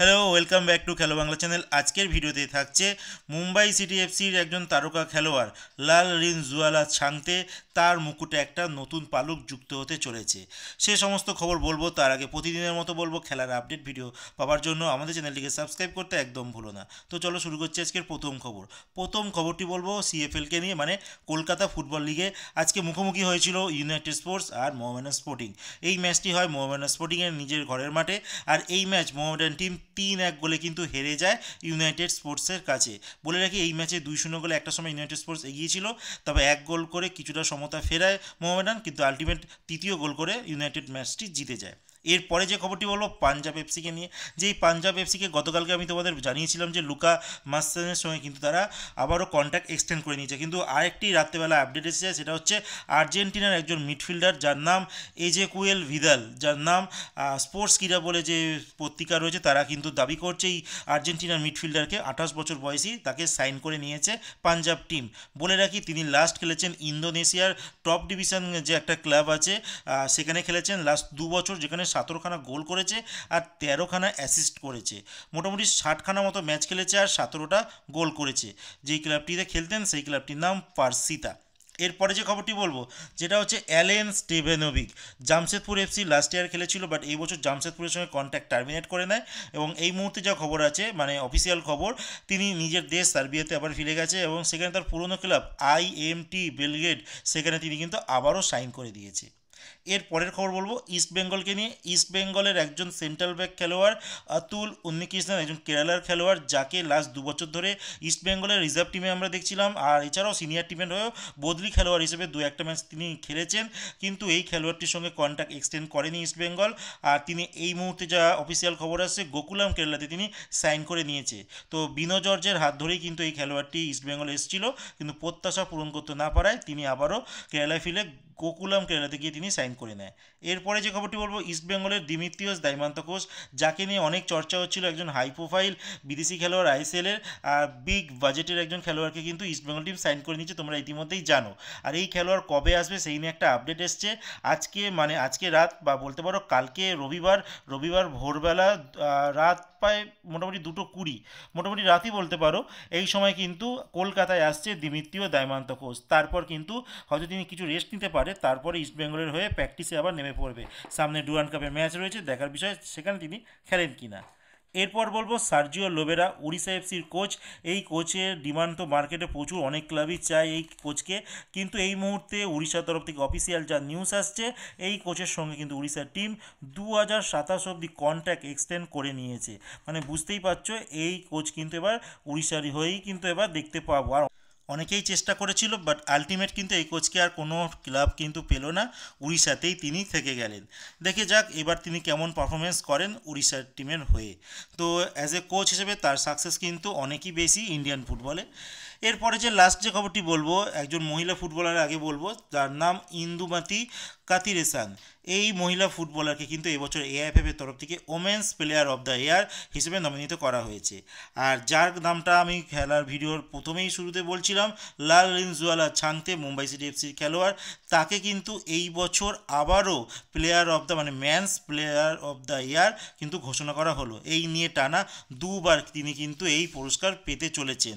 Hello, welcome back to খেলো Bangla channel. আজকের ভিডিওতে থাকছে মুম্বাই সিটি এফসির একজন তারকা খেলোয়াড় লালরিনজুয়ালা ছাংতে তার মুকুটে একটা নতুন পালক যুক্ত হতে চলেছে। সে সমস্ত খবর বলবো, তার আগে প্রতিদিনের মতো বলবো খেলার আপডেট ভিডিও পাওয়ার জন্য আমাদের চ্যানেলটিকে সাবস্ক্রাইব করতে একদম ভুলো না। তো চলো শুরু করছি আজকের প্রথম খবর। প্রথম খবরটি বলবো সিএফএলকে নিয়ে, মানে কলকাতা ফুটবল লিগে আজকে মুখোমুখি হয়েছিল ইউনাইটেড স্পোর্টস আর মোহামেডান স্পোর্টিং। এই ম্যাচটি হয় মোহামেডান স্পোর্টিংয়ের নিজের ঘরের মাঠে, আর এই ম্যাচ মোহামেডান টিম 3-1 গোলে কিন্তু হেরে যায় ইউনাইটেড স্পোর্টসের কাছে। বলে রাখি, এই ম্যাচে 2-0 গোলে একটা সময় ইউনাইটেড স্পোর্টস এগিয়ে ছিল, তবে 1 গোল করে কিছুটা সমতা ফেরায় মোহামেডান, কিন্তু আলটিমেট তৃতীয় গোল করে ইউনাইটেড ম্যাচটি জিতে যায়। এরপরে যে খবরটি বলবো পাঞ্জাব এফসিকে নিয়ে, যে এই পাঞ্জাব এফসিকে গতকালকে আমি তোমাদের জানিয়েছিলাম যে লুকা মাস্তানের সঙ্গে কিন্তু তারা আবারও কন্ট্যাক্ট এক্সটেন্ড করে নিয়েছে, কিন্তু আরেকটি রাত্রেবেলা আপডেট এসেছে, সেটা হচ্ছে আর্জেন্টিনার একজন মিডফিল্ডার যার নাম এজেকুয়েল ভিদাল, যার নাম স্পোর্টস ক্রীড়া বলে যে পত্রিকা রয়েছে তারা কিন্তু দাবি করছে এই আর্জেন্টিনার মিডফিল্ডারকে 28 বছর বয়সী তাকে সাইন করে নিয়েছে পাঞ্জাব টিম। বলে রাখি, তিনি লাস্ট খেলেছেন ইন্দোনেশিয়ার টপ ডিভিশন যে একটা ক্লাব আছে সেখানে খেলেছেন লাস্ট 2 বছর, যেখানে 17খানা গোল করেছে আর 13খানা অ্যাসিস্ট করেছে। মোটামুটি 60খানা মতো ম্যাচ খেলেছে আর 17টা গোল করেছে। যেই ক্লাবটিতে খেলতেন সেই ক্লাবটির নাম পারসিতা। এরপরে যে খবরটি বলবো যেটা হচ্ছে Alen Stevanovic. Jamshedpur FC last year খেলেছিল, বাট এই বছর জামশেদপুরের সঙ্গে কন্ট্যাক্ট টার্মিনেট করে নেয়, এবং এই মুহূর্তে যা খবর আছে, মানে অফিসিয়াল খবর, তিনি নিজের দেশ সার্বিয়াতে আবার ফিরে গেছে এবং সেখানে তার পুরনো ক্লাব IMT বেলগ্রেড, সেখানে তিনি কিন্তু আবারও সাইন করে দিয়েছে। এর পরের খবর বলবো ইস্ট বেঙ্গলকে নিয়ে। ইস্ট বেঙ্গলের একজন সেন্ট্রাল ব্যাক খেলোয়াড় অতুল উন্নিকৃষ্ণন, একজন কেরালার খেলোয়াড়, যাকে লাস্ট 2 বছর ধরে ইস্ট বেঙ্গলের রিজার্ভ টিমে আমরা দেখছিলাম, আর এছাড়াও সিনিয়র টিমের হয়েও বদলি খেলোয়াড় হিসেবে 2-1টা ম্যাচ তিনি খেলেছেন, কিন্তু এই খেলোয়াড়টির সঙ্গে কন্ট্যাক্ট এক্সটেন্ড করেনি ইস্ট বেঙ্গল, আর তিনি এই মুহূর্তে যা অফিসিয়াল খবর আসছে গোকুলাম কেরালাতে তিনি সাইন করে নিয়েছে। তো বিনো জর্জের হাত ধরেই কিন্তু এই খেলোয়াড়টি ইস্ট বেঙ্গলে এসেছিল, কিন্তু প্রত্যাশা পূরণ করতে না পারায় তিনি আবারও কেরালায় ফিরে গোকুলাম কেরালাতে গিয়ে তিনি সাইন করে নেয়। এরপরে যে খবরটি বলবো ইস্ট বেঙ্গলের দিমিত্রিয়স দাইমান্তোকোস, যাকে নিয়ে অনেক চর্চা হচ্ছিল, একজন হাই প্রোফাইল বিদেশি খেলোয়াড় ISL-এর আর বিগ বাজেটের একজন খেলোয়াড়কে কিন্তু ইস্ট বেঙ্গল টিম সাইন করে নিচ্ছে, তোমরা ইতিমধ্যেই জানো। আর এই খেলোয়াড় কবে আসবে সেই নিয়ে একটা আপডেট এসছে আজকে রাত, বা বলতে পারো কালকে রবিবার ভোরবেলা, রাত প্রায় মোটামুটি 2:20, মোটামুটি রাতই বলতে পারো, এই সময় কিন্তু কলকাতায় আসছে দিমিত্রিয় দাইমান্তোকোস। তারপর কিন্তু হয়তো তিনি কিছু রেস্ট নিতে পারে, তারপরে ইস্ট বেঙ্গলের হয়ে প্র্যাকটিসে আবার নেমে পড়বে। সামনে ডুরান্ড কাপের ম্যাচ রয়েছে, দেখার বিষয় সেখানে তিনি খেলেন কিনা। এরপর বলবো সার্জিও লোবেরা, উড়িষ্যা এফসির কোচ। এই কোচের ডিমান্ড তো মার্কেটে প্রচুর, অনেক ক্লাবই চায় এই কোচকে, কিন্তু এই মুহূর্তে উড়িষ্যার তরফ থেকে অফিসিয়াল যা নিউজ আসছে, এই কোচের সঙ্গে কিন্তু উড়িষ্যার টিম 2027 অবধি কন্ট্যাক্ট এক্সটেন্ড করে নিয়েছে। মানে বুঝতেই পারছো, এই কোচ কিন্তু এবার উড়িষ্যারই হয়েই কিন্তু এবার দেখতে পাবো। আর অনেকেই চেষ্টা করেছিল, বাট আলটিমেট কিন্তু এই কোচকে আর কোনো ক্লাব কিন্তু পেল না, উড়িষ্যাতেই তিনি থেকে গেলেন। দেখে যাক এবার তিনি কেমন পারফরমেন্স করেন উড়িষ্যার টিমের হয়ে। তো অ্যাজ এ কোচ হিসেবে তার সাকসেস কিন্তু অনেকই বেশি ইন্ডিয়ান ফুটবলে। এরপরে যে লাস্ট যে খবরটি বলবো একজন মহিলা ফুটবলার আগে বলবো, যার নাম ইন্দুমতি কাতিরেসান। এই মহিলা ফুটবলারকে কিন্তু এবছর AIFF এর তরফ থেকে women's player of the year হিসেবে নমিনিত করা হয়েছে। আর যার নামটা আমি খেলার ভিডিওর প্রথমেই শুরুতে বলছিলাম, লালরিনজুয়ালা ছাংতে, মুম্বাই সিটি এফসির খেলোয়াড়, তাকে কিন্তু এই বছর আবারও player of the man's player of the year কিন্তু ঘোষণা করা হলো। এই নিয়ে টানা 2বার তিনি কিন্তু এই পুরস্কার পেতে চলেছেন।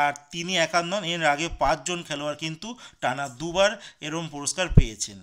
আর তিনি একা নন, এর আগে 5 জন খেলোয়াড় কিন্তু টানা 2বার এরম পুরস্কার পেয়েছেন।